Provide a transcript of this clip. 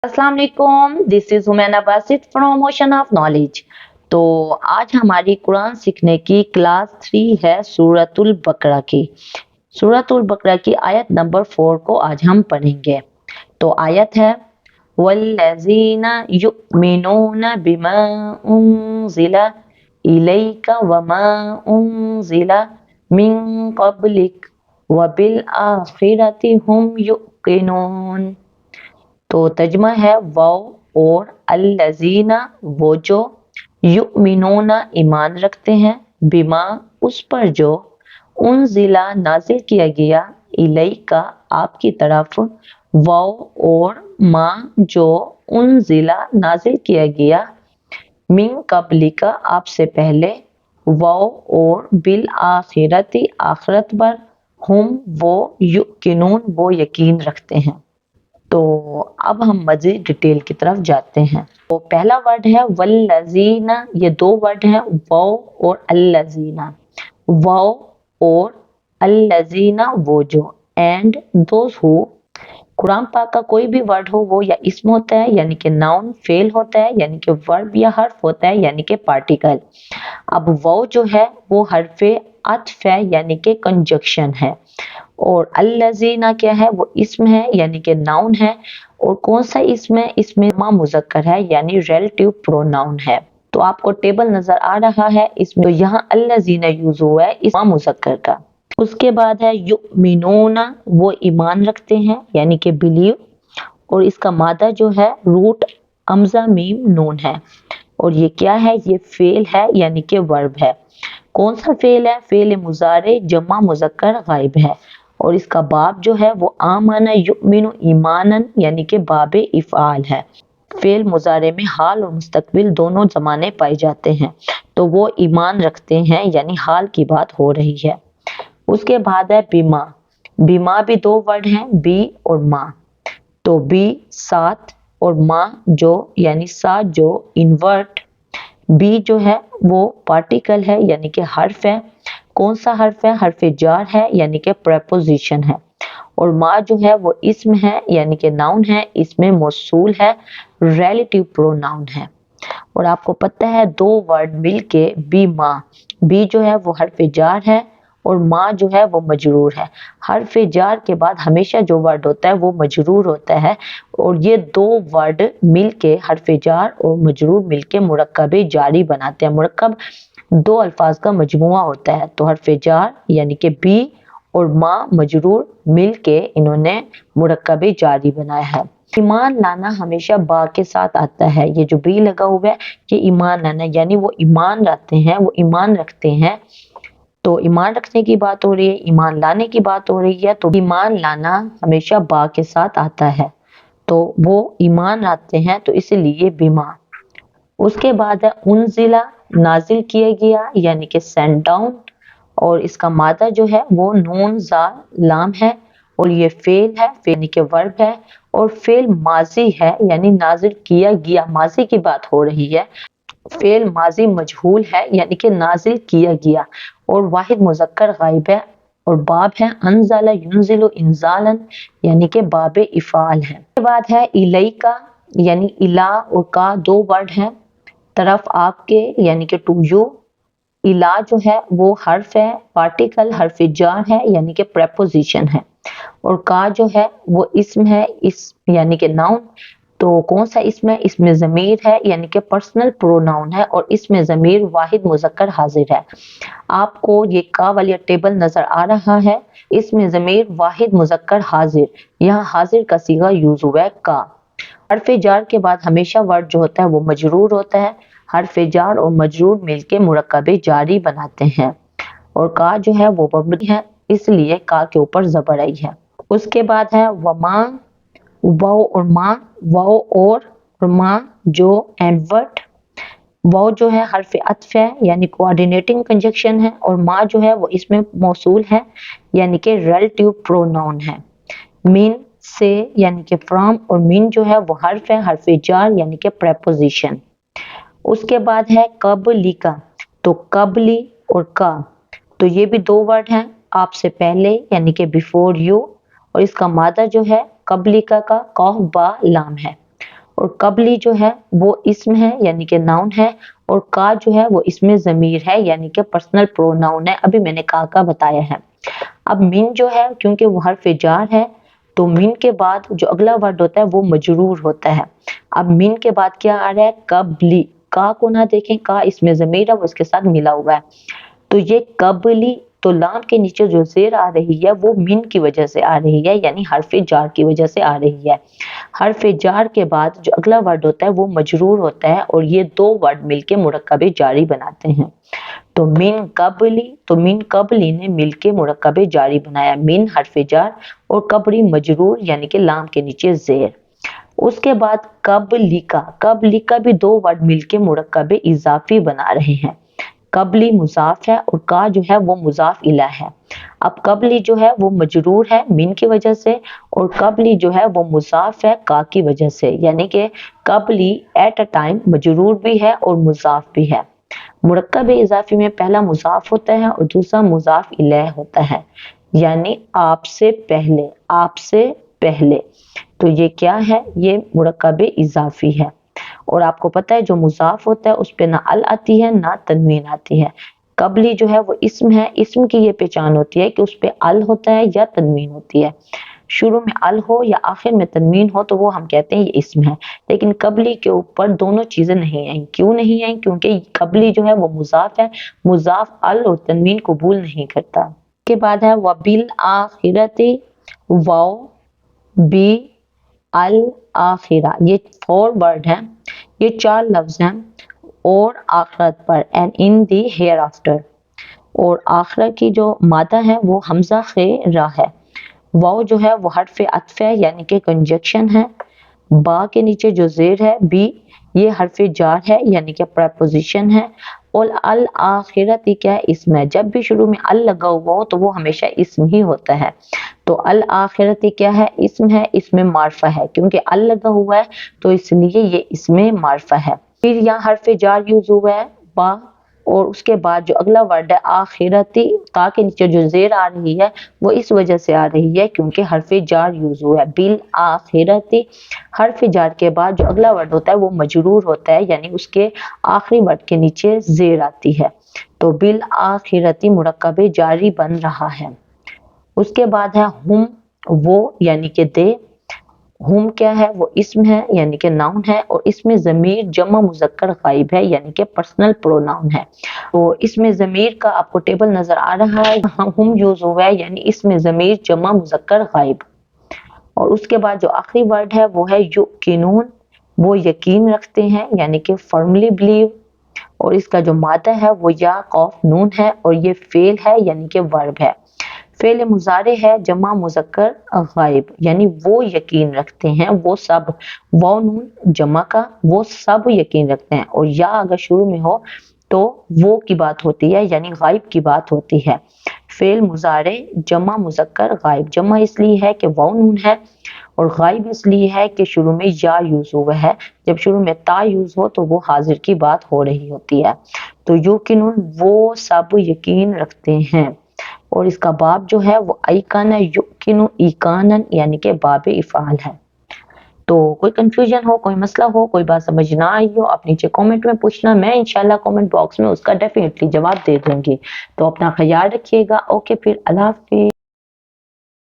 अस्सलाम वालेकुम, this is हुमैना Basit from ocean of knowledge. तो आज हमारी कुरान सीखने की क्लास 3 है सूरतुल बकरा की। सूरतुल बकरा की आयत नंबर 4 को आज हम पढ़ेंगे। तो आयत है वल्लज़ीना युमिनूना बिमा उन्ज़िला इलैका वमा उन्ज़िला मिन क़ब्लिक वबिल आखिरति हुम युक़िनून। तो तर्जुमा है वो और अल्लज़ीना वो जो युमिनूना ईमान रखते हैं बिमा उस पर जो उन्जिला नाजिल किया गया इलैका आपकी तरफ वो और माँ जो उन्जिला नाजिल किया गया मिन कबलिका आपसे पहले वो और बिल आखिरती आखिरत पर हम वो युकिनून वो यकीन रखते हैं। तो अब हम मजीद डिटेल की तरफ जाते हैं। तो पहला वर्ड है वल्लज़ीना, ये दो वर्ड हैं वो और अल्लज़ीना। वो और अल्लज़ीना वो जो, एंड दोज हु। कुरान पाक का कोई भी वर्ड हो वो या इस्म होता है यानी कि नाउन, फेल होता है यानी कि वर्ब या हर्फ होता है यानी कि पार्टिकल। अब वो जो है वो हर्फे अत्फ है यानी कि कंजक्शन है, और अल्लज़ीना क्या है वो इस्म है यानी कि नाउन है। और कौन सा इस्म है, इसमें मा मुज़क्कर है यानी रिलेटिव प्रोनाउन है। तो आपको टेबल नजर आ रहा है इसमें, तो यहाँ अल्लज़ीना यूज हुआ है इस मा मुज़क्कर का। उसके बाद है युमिनूना, वो ईमान रखते हैं यानी कि बिलीव, और इसका मादा जो है रूट अमजा मीम नून है। और ये क्या है, ये फेल है यानी कि वर्ब है। कौन सा फेल है, फेल मुजारे जमा मुज़क्कर गायब है। और इसका बाब जो है वो आमना युमिनु ईमानन यानी कि बाबे इफ़ाल है। फेल मुजारे में हाल और मुस्तकबिल दोनों जमाने पाए जाते हैं, तो वो ईमान रखते हैं यानी हाल की बात हो रही है। उसके बाद है बीमा। बीमा भी दो वर्ड हैं, बी और माँ। तो बी साथ और माँ जो यानी साथ जो इन्वर्ट। बी जो है वो पार्टिकल है यानी कि हर्फ है। कौन सा हर्फ है, हर्फ जार है यानी कि प्रेपोजिशन है। और माँ जो है वो इस्म है यानी कि नाउन है, इसमें मौसूल है, रिलेटिव प्रोनाउन है। और आपको पता है दो वर्ड मिलके बी माँ, बी जो है वो हर्फ जार है और माँ जो है वो मजरूर है। हर्फ जार के बाद हमेशा जो वर्ड होता है वो मजरूर होता है, और ये दो वर्ड मिलके हर्फ जार और मजरूर मिलके मुरक्कब जारी बनाते हैं। मुरक्कब दो अल्फाज का मजमुआ होता है, तो हर्फ जार यानी कि बी और माँ मजरूर मिलके इन्होंने मुरक्कब जारी बनाया है। ईमान लाना हमेशा बा के साथ आता है, ये जो बी लगा हुआ है ये ईमान लाना यानी वो ईमान लाते हैं, वो ईमान रखते हैं। तो ईमान रखने की बात हो रही है, ईमान लाने की बात हो रही है, तो ईमान लाना हमेशा बा के साथ आता है, तो वो ईमान लाते हैं, तो इसलिए बीमा। उसके बाद है उनजिला, नाजिल किया गया यानी कि सेंड डाउन। और इसका मादा जो है वो नून जा लाम है, और ये फेल है, फेल यानी कि वर्ब है। और फेल माजी है यानी नाजिल किया गया, माजी की बात हो रही है। फेल माजी मजहूल है यानी कि नाजिल किया गया, और वाहिद मुजक्कर गायब है। और बाब है अनजाला युनजिलु इंजालन यानी कि बाबे इफाल है। उसके बाद है इलैका, यानी इला और का दो वर्ड हैं, तरफ आपके यानी कि टू यू। इला जो है वो हर्फ है, पार्टिकल हर्फ जार है यानी कि प्रेपोजिशन है। और का जो है वो इस्म है, इस यानी कि नाउन। तो कौन सा इसमें, इसमें ज़मीर है यानी कि पर्सनल प्रोनाउन है, और इसमें ज़मीर वाहिद मुज़क्कर हाजिर है। आपको ये का वाली टेबल नजर आ रहा है, इसमें ज़मीर वाहिद मुज़क्कर हाजिर, यहाँ हाजिर का सीगा यूज हुआ है का। हर्फ जार के बाद हमेशा वर्ड जो होता है वो मजरूर होता है। हर्फ जार और मजरूर मिलके मुरक्कब जारी बनाते हैं, और का जो है वो मबनी है, इसलिए का के ऊपर जबर आई है। उसके बाद है वमा, वाओ और माँ, वाओ और माँ जो एडवर्ट। वाओ जो है हर्फ अत्फ है यानी कोऑर्डिनेटिंग कंजक्शन है, और माँ जो है वो इसमें मौसूल है यानी कि रिलेटिव प्रोनाउन है। मीन से यानी कि फ्रॉम, और मीन जो है वो हर्फ है, हर्फ जार यानी कि प्रेपोजिशन। उसके बाद है कबलिका, तो कबली और का, तो ये भी दो वर्ड हैं, आपसे पहले यानी कि बिफोर यू। और इसका मादा जो है कबलिका का कौफ बा लाम है। اور قبلی جو ہے وہ اسم ہے یعنی کہ ناؤن ہے، اور کا جو ہے وہ اسم ضمیر ہے یعنی کہ پرسنل پروناؤن ہے، ابھی میں نے کا بتایا ہے۔ اب من جو ہے کیونکہ وہ حرف جار ہے تو من کے بعد جو اگلا ورڈ ہوتا ہے وہ مجرور ہوتا ہے۔ اب من کے بعد کیا آ رہا ہے؟ قبلی، کا کو نہ دیکھیں، کا اسم ضمیر ہے وہ اس کے ساتھ ملا ہوا ہے، تو یہ قبلی، تو لام کے نیچے جو زیر آ رہی ہے وہ من کی وجہ سے آ رہی ہے، یعنی حرف جار کی وجہ سے آ رہی ہے۔ حرف جار کے بعد جو اگلا ورڈ ہوتا ہے وہ مجرور ہوتا ہے، اور یہ دو ورڈ مل کے مرکب جاری بناتے ہیں۔ تو من قبلی، تو من قبلی نے مل کے مرکب جاری بنایا، من حرف جار اور قبلی مجرور یعنی کہ لام کے نیچے زیر۔ اس کے بعد قبلی کا بھی دو ورڈ مل کے مرکب اضافی بنا رہے ہیں۔ قبلی مضاف ہے اور کا جو ہے وہ مضاف الیہ ہے۔ اب قبلی جو ہے وہ مجرور ہے من کی وجہ سے، اور قبلی جو ہے وہ مضاف ہے کا کی وجہ سے، یعنی کہ قبلی ایٹ اے ٹائم مجرور بھی ہے اور مضاف بھی ہے۔ مرکب اضافی میں پہلا مضاف ہوتا ہے اور دوسرا مضاف الیہ ہوتا ہے، یعنی آپ سے پہلے، آپ سے پہلے، تو یہ کیا ہے؟ یہ مرکب اضافی ہے۔ اور آپ کو پتہ ہے جو مضاف ہوتا ہے اس پہ نہ ال آتی ہے نہ تنوین آتی ہے۔ قبلی جو ہے وہ اسم ہے، اسم کی یہ پہچان ہوتی ہے کہ اس پہ ال ہوتا ہے یا تنوین ہوتی ہے، شروع میں ال ہو یا آخر میں تنوین ہو تو وہ ہم کہتے ہیں یہ اسم ہے۔ لیکن قبلی کے اوپر دونوں چیزیں نہیں آئیں، کیوں نہیں آئیں؟ کیونکہ قبلی جو ہے وہ مضاف ہے، مضاف ال اور تنوین قبول نہیں کرتا۔ اس کے بعد ہے وَبِالْآخِرَةِ، واو بی الآخرہ، یہ 4 ورڈ ہیں، یہ 4 لفظ ہیں، اور آخرت پر، and in the hereafter، اور آخرہ کی جو مادہ ہے وہ حمزہ خیرہ ہے، واو جو ہے وہ حرف عطف ہے یعنی کہ کنجکشن ہے، با کے نیچے جو زیر ہے بی، یہ حرف جار ہے یعنی کہ پریپوزیشن ہے، اور الآخرتی کیا ہے؟ اسم ہے۔ جب بھی شروع میں ال لگا ہوا ہو تو وہ ہمیشہ اسم ہی ہوتا ہے، تو الآخرتی کیا ہے؟ اسم ہے، اسم معرفہ ہے، کیونکہ ال لگا ہوا ہے تو اس لیے یہ اسم معرفہ ہے۔ پھر یہاں حرف جار یوز ہوا ہے با، اور اس کے بعد جو اگلا ورڈ ہے آخرتی، تا کے نیچے جو زیر آ رہی ہے وہ اس وجہ سے آ رہی ہے کیونکہ حرف جار یوز ہوا ہے، بالآخرتی۔ حرف جار کے بعد جو اگلا ورڈ ہوتا ہے وہ مجرور ہوتا ہے، یعنی اس کے آخری ورڈ کے نیچے زیر آتی ہے، تو بالآخرتی مرکب جاری بن رہا ہے۔ اس کے بعد ہے ہم، وہ یعنی کہ دے، ہم کیا ہے؟ وہ اسم ہے یعنی کہ ناؤن ہے، اور اسم ضمیر جمع مذکر غائب ہے یعنی کہ پرسنل پروناؤن ہے۔ تو اسم ضمیر کا آپ کو ٹیبل نظر آ رہا ہے، ہم یوز ہوا ہے یعنی اسم ضمیر جمع مذکر غائب۔ اور اس کے بعد جو آخری ورڈ ہے وہ ہے یقینون، وہ یقین رکھتے ہیں یعنی کہ فرملی بلیو، اور اس کا جو مادہ ہے وہ یا قوف نون ہے، اور یہ فعل ہے یعنی کہ ورب ہے۔ فعل مضارع ہے جمع مذکر غائب، یعنی وہ یقین رکھتے ہیں، وہ سب، واو نون جمع کا، وہ سب یقین رکھتے ہیں، اور یا اگر شروع میں ہو تو وہ کی بات ہوتی ہے یعنی غائب کی بات ہوتی ہے۔ فعل مضارع جمع مذکر غائب، جمع اس لیے ہے کہ واو نون ہے، اور غائب اس لیے ہے کہ شروع میں یا یوز ہوا ہے، جب شروع میں تا یوز ہو تو وہ حاضر کی بات ہو رہی ہوتی ہے۔ تو یقینون، وہ سب یقین رکھتے ہیں، اور اس کا باب جو ہے وہ ایقان یقین ایقانن یعنی کہ باب افعال ہے۔ تو کوئی کنفیوژن ہو، کوئی مسئلہ ہو، کوئی بات سمجھ نہ آئی ہو، آپ نیچے کومنٹ میں پوچھنا، میں انشاءاللہ کومنٹ باکس میں اس کا ڈیفینیٹلی جواب دے دوں گی۔ تو اپنا خیال رکھیے گا، اوکے، پھر اللہ حافظ۔